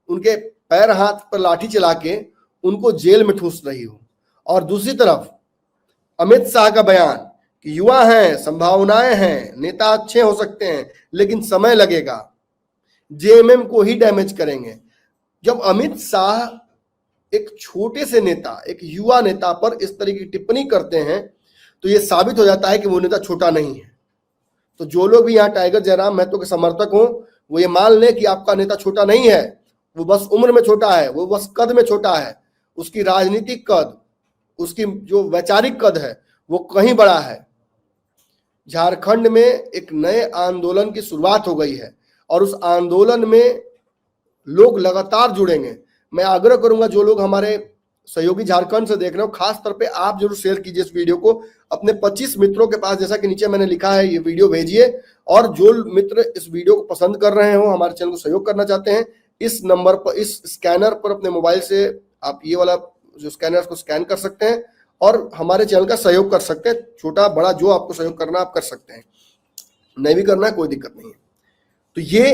उनके पैर हाथ पर लाठी चला के उनको जेल में ठूस रही हो। और दूसरी तरफ अमित शाह का बयान कि युवा हैं, संभावनाएं हैं, नेता अच्छे हो सकते हैं, लेकिन समय लगेगा, JMM को ही डैमेज करेंगे। जब अमित शाह एक छोटे से नेता, एक युवा नेता पर इस तरह की टिप्पणी करते हैं तो यह साबित हो जाता है कि वो नेता छोटा नहीं है। तो जो लोग भी यहाँ टाइगर जयराम महतो के समर्थक हों, वो ये मान लें कि आपका नेता छोटा नहीं है, वो बस उम्र में छोटा है, वो बस कद में छोटा है, उसकी राजनीतिक कद, उसकी जो वैचारिक कद है वो कहीं बड़ा है। झारखंड में एक नए आंदोलन की शुरुआत हो गई है और उस आंदोलन में लोग लगातार जुड़ेंगे। मैं आग्रह करूंगा जो लोग हमारे सहयोगी झारखंड से देख रहे हो, खास तौर पे आप जरूर शेयर कीजिए इस वीडियो को अपने 25 मित्रों के पास, जैसा कि नीचे मैंने लिखा है, ये वीडियो भेजिए। और जो मित्र इस वीडियो को पसंद कर रहे हो, हमारे चैनल को सहयोग करना चाहते हैं, इस नंबर पर, इस स्कैनर पर अपने मोबाइल से आप ये वाला जो स्कैनर को स्कैन कर सकते हैं और हमारे चैनल का सहयोग कर सकते हैं। छोटा बड़ा जो आपको सहयोग करना आप कर सकते हैं, नहीं भी करना है कोई दिक्कत नहीं है। तो ये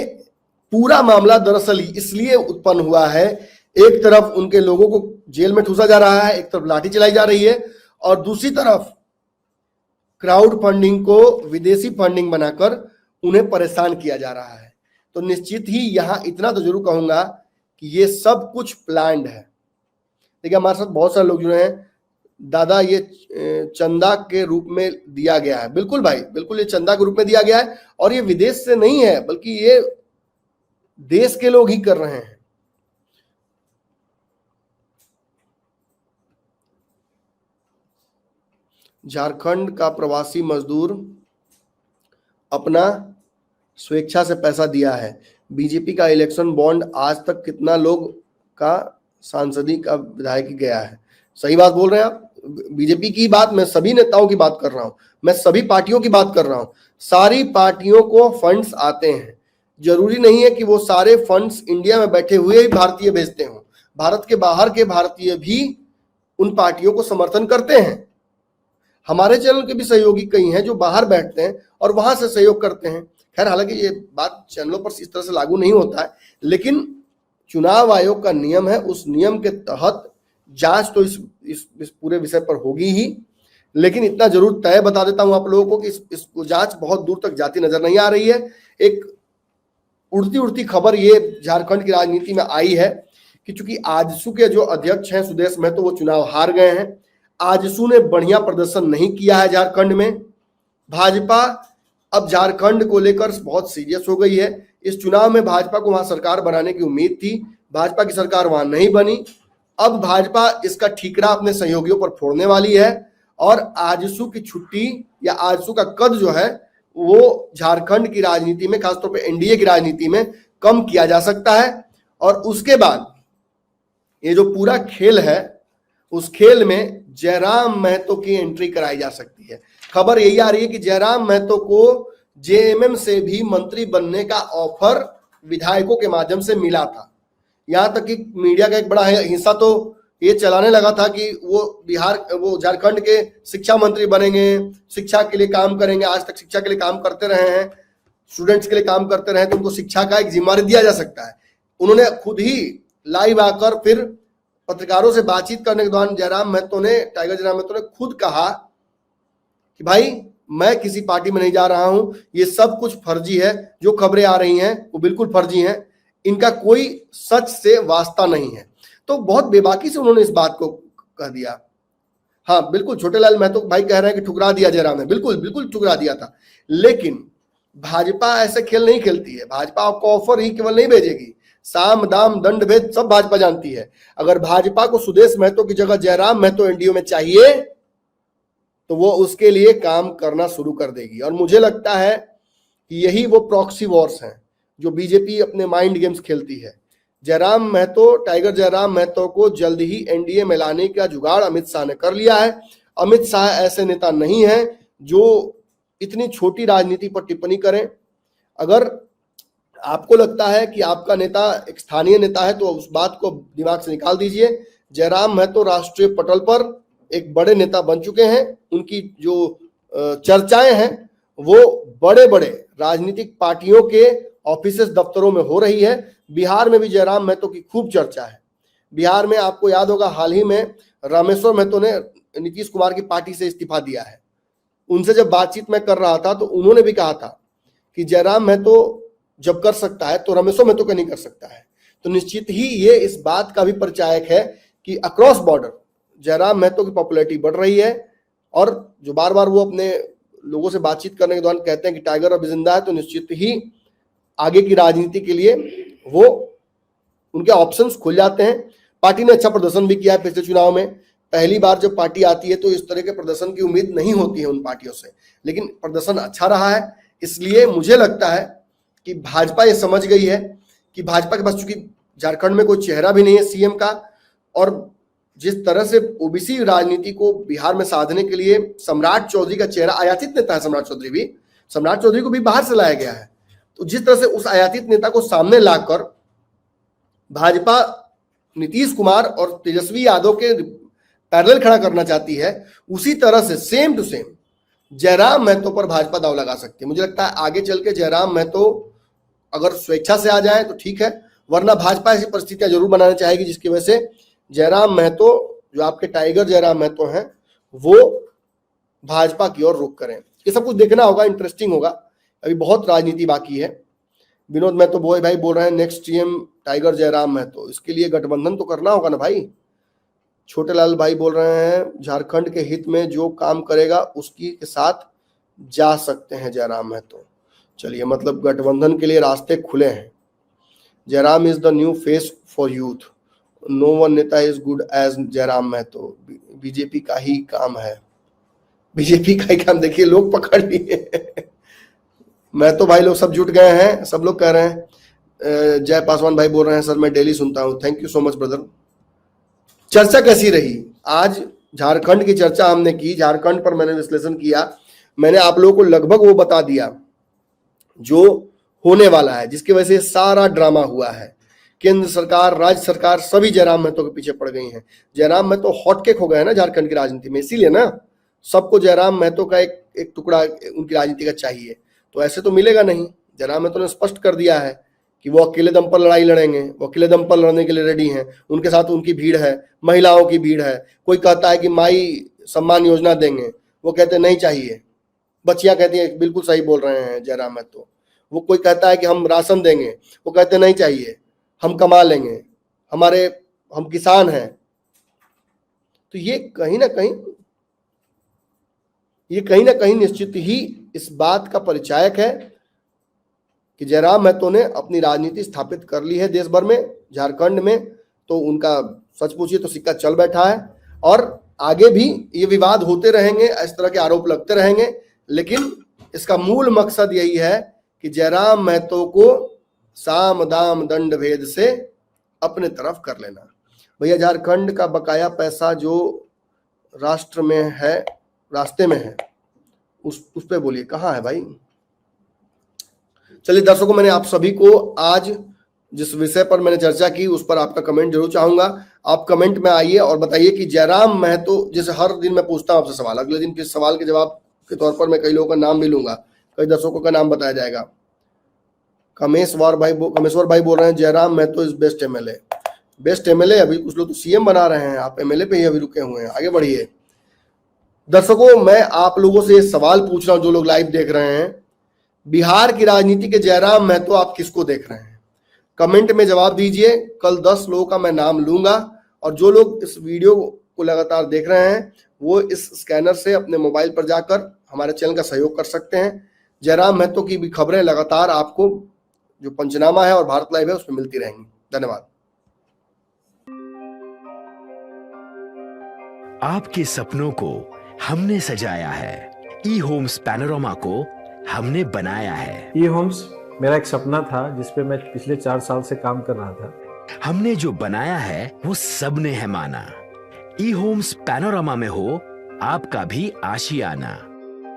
पूरा मामला दरअसल इसलिए उत्पन्न हुआ है, एक तरफ उनके लोगों को जेल में ठूसा जा रहा है, एक तरफ लाठी चलाई जा रही है, और दूसरी तरफ क्राउड फंडिंग को विदेशी फंडिंग बनाकर उन्हें परेशान किया जा रहा है। तो निश्चित ही यहां इतना तो जरूर कहूंगा कि ये सब कुछ प्लान्ड है। देखिए हमारे साथ बहुत सारे लोग जुड़े हैं, दादा ये चंदा के रूप में दिया गया है। बिल्कुल भाई, बिल्कुल ये चंदा के रूप में दिया गया है, और ये विदेश से नहीं है बल्कि ये देश के लोग ही कर रहे हैं। झारखंड का प्रवासी मजदूर अपना स्वेच्छा से पैसा दिया है। बीजेपी का इलेक्शन बॉन्ड आज तक कितना लोग का सांसदी का विधायक गया है। सही बात बोल रहे हैं आप। बीजेपी की बात, मैं सभी नेताओं की बात कर रहा हूं, मैं सभी पार्टियों की बात कर रहा हूं। सारी पार्टियों को फंड्स आते हैं। जरूरी नहीं है कि वो सारे फंड्स इंडिया में बैठे हुए ही भारतीय भेजते हों। भारत के बाहर के भारतीय भी उन पार्टियों को समर्थन करते हैं। हमारे चैनल के भी सहयोगी कई हैं जो बाहर बैठते हैं और वहां से सहयोग करते हैं। खैर, हालांकि ये बात चैनलों पर इस तरह से लागू नहीं होता है, लेकिन चुनाव आयोग का नियम है, उस नियम के तहत जांच तो इस पूरे विषय पर होगी ही। लेकिन इतना जरूर तय बता देता हूं आप लोगों को कि इस जांच बहुत दूर तक जाती नजर नहीं आ रही है। एक उड़ती उड़ती खबर ये झारखंड की राजनीति में आई है कि चूंकि आजसू के जो अध्यक्ष हैं सुदेश महतो, वो चुनाव हार गए हैं। आजसू ने बढ़िया प्रदर्शन नहीं किया है झारखंड में। भाजपा अब झारखंड को लेकर बहुत सीरियस हो गई है। इस चुनाव में भाजपा को वहां सरकार बनाने की उम्मीद थी, भाजपा की सरकार वहां नहीं बनी। अब भाजपा इसका ठीकरा अपने सहयोगियों पर फोड़ने वाली है, और आजसू की छुट्टी या आजसू का कद जो है वो झारखंड की राजनीति में, खासतौर पर एनडीए की राजनीति में कम किया जा सकता है। और उसके बाद ये जो पूरा खेल है, उस खेल में जयराम महतो की एंट्री कराई जा सकती है। खबर यही आ रही है कि जयराम महतो को जेएमएम से भी मंत्री बनने का ऑफर विधायकों के माध्यम से मिला था। यहां तक कि मीडिया का एक बड़ा हिस्सा तो ये चलाने लगा था कि वो झारखंड के शिक्षा मंत्री बनेंगे, शिक्षा के लिए काम करेंगे। आज तक शिक्षा के लिए काम करते रहे हैं, स्टूडेंट्स के लिए काम करते रहे, तो उनको शिक्षा का एक जिम्मेदारी दिया जा सकता है। उन्होंने खुद ही लाइव आकर फिर पत्रकारों से बातचीत करने के दौरान जयराम महतो ने खुद कहा कि भाई मैं किसी पार्टी में नहीं जा रहा हूं, ये सब कुछ फर्जी है, जो खबरें आ रही हैं वो बिल्कुल फर्जी हैं, इनका कोई सच से वास्ता नहीं है। तो बहुत बेबाकी से उन्होंने इस बात को कह दिया। हाँ बिल्कुल, छोटेलाल महतो भाई कह रहे हैं कि ठुकरा दिया जयराम ने। बिल्कुल बिल्कुल ठुकरा दिया था, लेकिन भाजपा ऐसे खेल नहीं खेलती है। भाजपा आपको ऑफर ही केवल नहीं भेजेगी, साम दाम दंड भेद सब भाजपा जानती है। अगर भाजपा को सुदेश महतो की जगह जयराम महतो एनडीए में चाहिए तो वो उसके लिए काम करना शुरू कर देगी। और मुझे लगता है कि यही वो प्रॉक्सी वॉर्स हैं जो बीजेपी अपने माइंड गेम्स खेलती है। जयराम महतो, टाइगर जयराम महतो को जल्द ही एनडीए में लाने का जुगाड़ अमित शाह ने कर लिया है। अमित शाह ऐसे नेता नहीं है जो इतनी छोटी राजनीति पर टिप्पणी करें। अगर आपको लगता है कि आपका नेता एक स्थानीय नेता है तो उस बात को दिमाग से निकाल दीजिए। जयराम महतो राष्ट्रीय पटल पर एक बड़े नेता बन चुके हैं। उनकी जो चर्चाएं हैं वो बड़े बड़े राजनीतिक पार्टियों के ऑफिस दफ्तरों में हो रही है। बिहार में भी जयराम महतो की खूब चर्चा है। बिहार में आपको याद होगा, हाल ही में रामेश्वर महतो ने नीतीश कुमार की पार्टी से इस्तीफा दिया है। उनसे जब बातचीत मैं कर रहा था तो उन्होंने भी कहा था कि जयराम महतो जब कर सकता है तो रामेश्वर महतो का नहीं कर सकता है। तो निश्चित ही ये इस बात का भी परिचायक है कि अक्रॉस बॉर्डर जयराम महतो की पॉपुलैरिटी बढ़ रही है। और जो बार बार वो अपने लोगों से बातचीत करने के दौरान कहते हैं कि टाइगर अब जिंदा है, तो निश्चित ही आगे की राजनीति के लिए वो उनके ऑप्शंस खुल जाते हैं। पार्टी ने अच्छा प्रदर्शन भी किया है पिछले चुनाव में। पहली बार जब पार्टी आती है तो इस तरह के प्रदर्शन की उम्मीद नहीं होती है उन पार्टियों से, लेकिन प्रदर्शन अच्छा रहा है। इसलिए मुझे लगता है कि भाजपा ये समझ गई है कि भाजपा के पास चूंकि झारखंड में कोई चेहरा भी नहीं है सीएम का, और जिस तरह से ओबीसी राजनीति को बिहार में साधने के लिए सम्राट चौधरी का चेहरा, आयातित नेता है सम्राट चौधरी को भी बाहर से लाया गया है, तो जिस तरह से उस आयातित नेता को सामने लाकर भाजपा नीतीश कुमार और तेजस्वी यादव के पैरेलल खड़ा करना चाहती है, उसी तरह से same to same Jairam Mahato पर भाजपा दांव लगा सकती है। मुझे लगता है आगे चल के जयराम महतो अगर स्वेच्छा से आ जाए तो ठीक है, वरना भाजपा ऐसी परिस्थितियां जरूर बनाना चाहेगी जिसकी वजह से जयराम महतो, जो आपके टाइगर जयराम महतो हैं, वो भाजपा की ओर रुख करें। ये सब कुछ देखना होगा, इंटरेस्टिंग होगा, अभी बहुत राजनीति बाकी है। विनोद महतो बोए भाई बोल रहे हैं next CM tiger Jairam Mahato, इसके लिए गठबंधन तो करना होगा ना भाई। छोटे लाल भाई बोल रहे हैं झारखंड के हित में जो काम करेगा उसकी के साथ जा सकते हैं जयराम महतो। चलिए, मतलब गठबंधन के लिए रास्ते खुले हैं। Jairam is the new face for youth, no one नेता is good as Jairam Mahato, BJP का ही काम है, बीजेपी का ही काम। देखिए लोग पकड़ लिए महतो भाई लोग सब जुट गए हैं, सब लोग कह रहे हैं। जय पासवान भाई बोल रहे हैं सर मैं डेली सुनता हूं, thank you so much brother. चर्चा कैसी रही आज? झारखंड की चर्चा हमने की, झारखंड पर मैंने विश्लेषण किया, मैंने आप लोगों को लगभग वो बता दिया जो होने वाला है, जिसकी वजह से सारा ड्रामा हुआ है। केंद्र सरकार, राज्य सरकार सभी जयराम महतो के पीछे पड़ गई हैं। जयराम महतो हॉटकेक हो गए हैं ना झारखंड की राजनीति में, इसीलिए ना सबको जयराम महतो का एक टुकड़ा उनकी राजनीति का चाहिए। तो ऐसे तो मिलेगा नहीं। जयराम महतो ने स्पष्ट कर दिया है कि वो अकेले दम पर लड़ाई लड़ेंगे, वो अकेले दम पर लड़ने के लिए रेडी हैं। उनके साथ उनकी भीड़ है, महिलाओं की भीड़ है। कोई कहता है कि माई सम्मान योजना देंगे, वो कहते नहीं चाहिए। बच्चियां कहती हैं, बिल्कुल सही बोल रहे हैं जयराम महतो। वो कोई कहता है कि हम राशन देंगे, वो कहते नहीं चाहिए, हम कमा लेंगे, हम किसान हैं। तो ये कहीं ना कहीं निश्चित ही इस बात का परिचायक है कि जयराम महतो ने अपनी राजनीति स्थापित कर ली है देश भर में। झारखंड में तो उनका सच पूछिए तो सिक्का चल बैठा है, और आगे भी ये विवाद होते रहेंगे, इस तरह के आरोप लगते रहेंगे, लेकिन इसका मूल मकसद यही है कि जयराम महतो को साम दाम दंड भेद से अपने तरफ कर लेना। भैया झारखंड का बकाया पैसा जो राष्ट्र में है, रास्ते में है, उस पे बोलिए कहाँ है भाई? चलिए दर्शकों, मैंने आप सभी को आज जिस विषय पर मैंने चर्चा की उस पर आपका कमेंट जरूर चाहूंगा। आप कमेंट में आइए और बताइए कि जयराम महतो, जैसे हर दिन मैं पूछता हूं आपसे सवाल, अगले दिन फिर सवाल के जवाब के तौर पर मैं कई लोगों का नाम भी लूंगा, कई दर्शकों का नाम बताया जाएगा। कमेश्वर भाई बोल रहे हैं Jairam Mahato is best MLA. Best MLA? अभी कुछ लोग तो सीएम बना रहे हैं, आप एमएलए पे ही अभी रुके हुए हैं, आगे बढ़िए। दर्शकों, मैं आप लोगों से सवाल पूछ रहा हूं, जो लोग लाइव देख रहे हैं, बिहार की राजनीति के जयराम महतो आप किसको देख रहे हैं? कमेंट में जवाब दीजिए। कल 10 लोगों का मैं नाम लूंगा, और जो लोग इस वीडियो को लगातार देख रहे हैं वो इस स्कैनर से अपने मोबाइल पर जाकर हमारे चैनल का सहयोग कर सकते हैं। जयराम महतो की भी खबरें लगातार आपको जो पंचनामा है और भारत लाइव है उसमें मिलती रहेंगी। धन्यवाद। आपके सपनों को हमने सजाया है, ई होम्स पैनोरामा को हमने बनाया है। ई होम्स मेरा एक सपना था जिसपे मैं पिछले 4 साल से काम कर रहा था। हमने जो बनाया है वो सबने है माना। ई होम्स पैनोरामा में हो आपका भी आशियाना।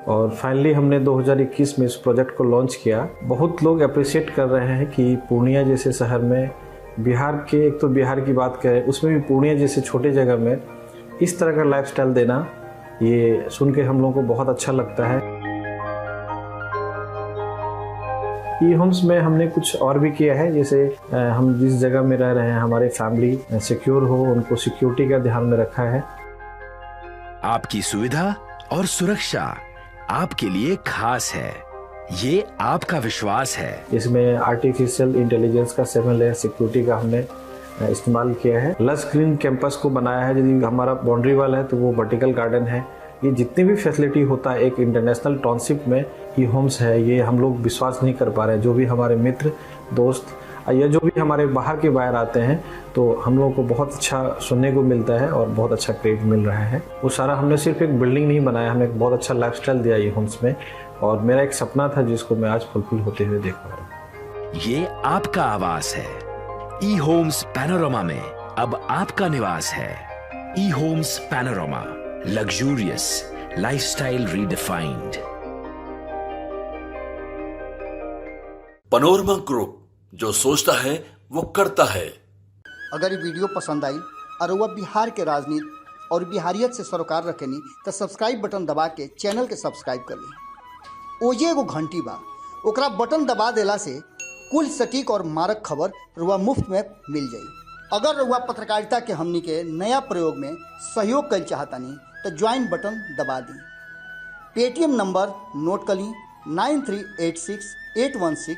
और फाइनली हमने 2021 में इस प्रोजेक्ट को लॉन्च किया। बहुत लोग अप्रिशिएट कर रहे हैं कि पूर्णिया जैसे शहर में, बिहार के, एक तो बिहार की बात करें उसमें भी पूर्णिया जैसे छोटे जगह में इस तरह का लाइफस्टाइल देना, ये सुन के हम लोगों को बहुत अच्छा लगता है। ई होम्स में हमने कुछ और भी किया है, जैसे हम जिस जगह में रह रहे हैं हमारे फैमिली सिक्योर हो, उनको सिक्योरिटी का ध्यान में रखा है। आपकी सुविधा और सुरक्षा आपके लिए खास है, ये आपका विश्वास है। इसमें आर्टिफिशियल इंटेलिजेंस का 7 लेयर सिक्योरिटी का हमने इस्तेमाल किया है। लस ग्रीन कैंपस को बनाया है। यदि हमारा बाउंड्री वाल है तो वो वर्टिकल गार्डन है। ये जितनी भी फैसिलिटी होता है एक इंटरनेशनल टाउनशिप में ई होम्स है, ये हम लोग विश्वास नहीं कर पा रहे हैं। जो भी हमारे मित्र दोस्त या जो भी हमारे बाहर के बाहर आते हैं तो हम लोगों को बहुत अच्छा सुनने को मिलता है और बहुत अच्छा क्रेडिट मिल रहा है। वो सारा हमने सिर्फ एक बिल्डिंग नहीं बनाया, हमने एक बहुत अच्छा लाइफस्टाइल दिया ई होम्स में, और मेरा एक सपना था जिसको मैं आज फुलफिल होते हुए देख पा रहा हूँ। ये आपका आवास है। ई होम्स पैनोरामा में अब आपका निवास है। E-Homes Panorama, luxurious lifestyle redefined. Panorama group, जो सोचता है वो करता है। अगर ये वीडियो पसंद आई और वह बिहार के राजनीति और बिहारियत से सरोकार रखेनी तो सब्सक्राइब बटन दबा के चैनल के सब्सक्राइब कर ली। ओजे एगो घंटी बा, ओकरा बटन दबा देला से कुल सटीक और मारक खबर रुआ मुफ्त में मिल जाई। अगर रुआ पत्रकारिता के हमनी के नया प्रयोग में सहयोग कर चाहतानी तो ज्वाइन बटन दबा दी। पेटीएम नंबर नोट कर ली 9386816816